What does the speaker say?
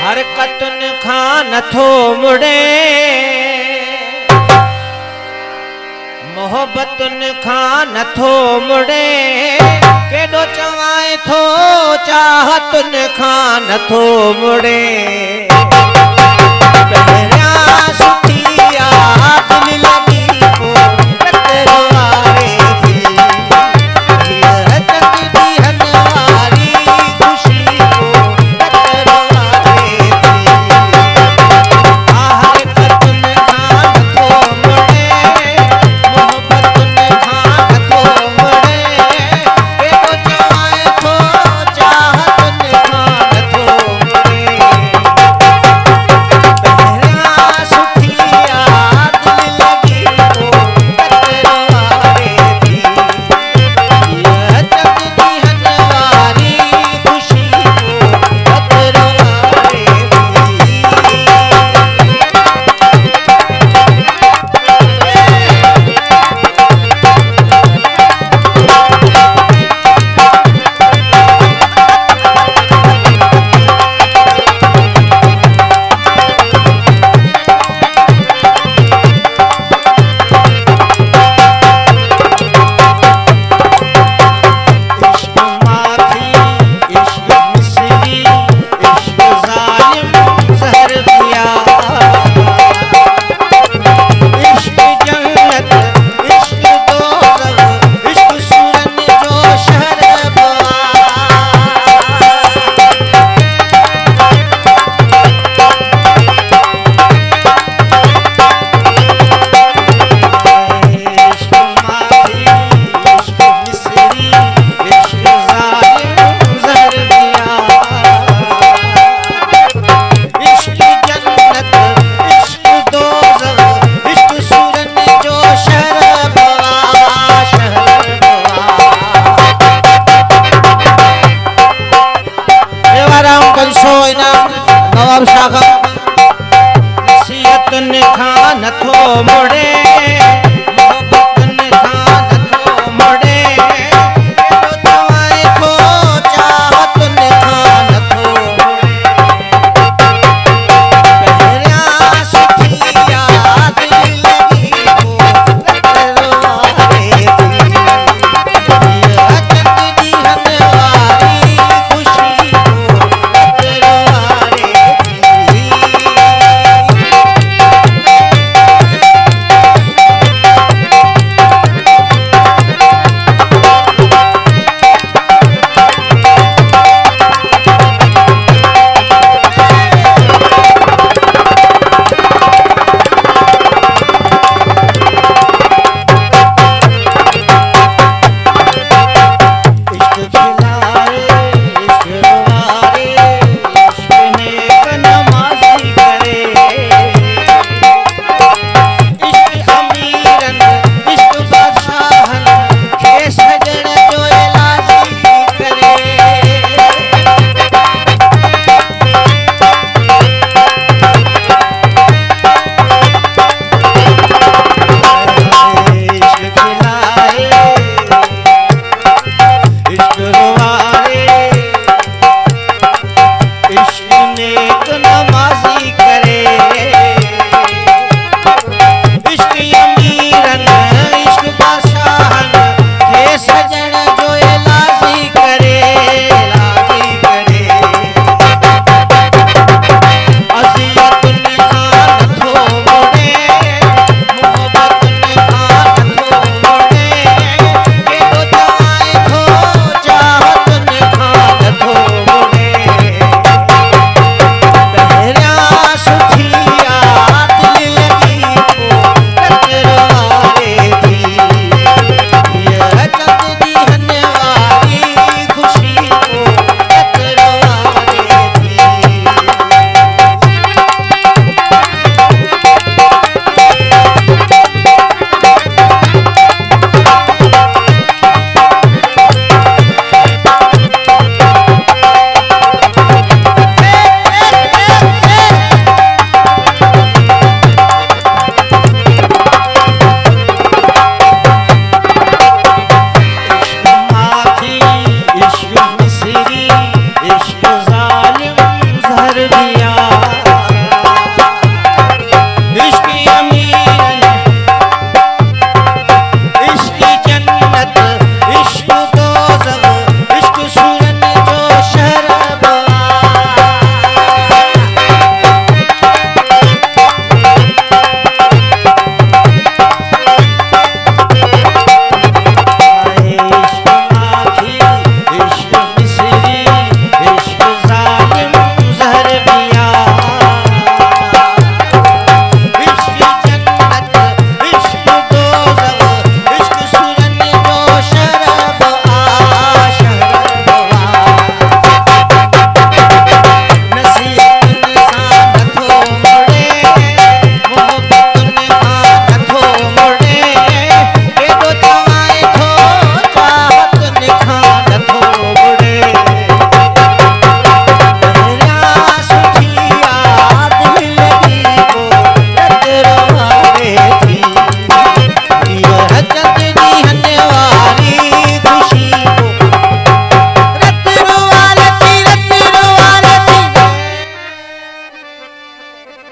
हरकतुन खां नथो मुड़े, मोहब्बतुन खां नथो मुड़े, केॾो चवाए थो चाहतुन खां नथो मुड़े। पहिरियां सुठी याद लॻी पोइ कतरो वारे थी, हीअ चंद ॾींहंनि वारी ख़ुशी पोइ कतरो वारे थी। हरकतुन खां नथो मुड़े, मोहब्बतुन खां नथो मुड़े, केॾो चवाए थो चाहतुन खां नथो मुड़े। पहिरियां सुठी याद लॻी पोइ कतरो वारे थी, हीअ चंद ॾींहंनि वारी ख़ुशी पोइ कतरो वारे थी। इश्क माखी, इश्क मिसरी, इश्क ज़ालिम ज़हर दिया, इश्क जन्नत, इश्क दोज़ख, इश्क सुरन जो शहरबा। इश्क माखी, इश्क मिसरी, इश्क ज़ालिम ज़हर दिया, इश्क जन्नत, इश्क दोज़ख, इश्क सुरन जो शहरबा, शहरबा। देवाराम कंसो इनाम नवाब शाह नसीहतुन खां नथो मुड़े, मोहब्बतुन खां नथो मुड़े, केॾो चवाए थो चाहतुन खां नथो मुड़े। पहिरियां सुठी याद लॻी पोइ कतरो वारे थी, हीअ चंद ॾींहंनि वारी ख़ुशी पोइ कतरो वारे थी। इश्क खिलाए, इश्क रुवारे, इश्क नेक नमाज़ी करे, इश्क अमीरन, इश्क बादशाहन खे सजण जो इलाजी करे। इश्क खिलाए, इश्क रुवारे, इश्क नेक नमाज़ी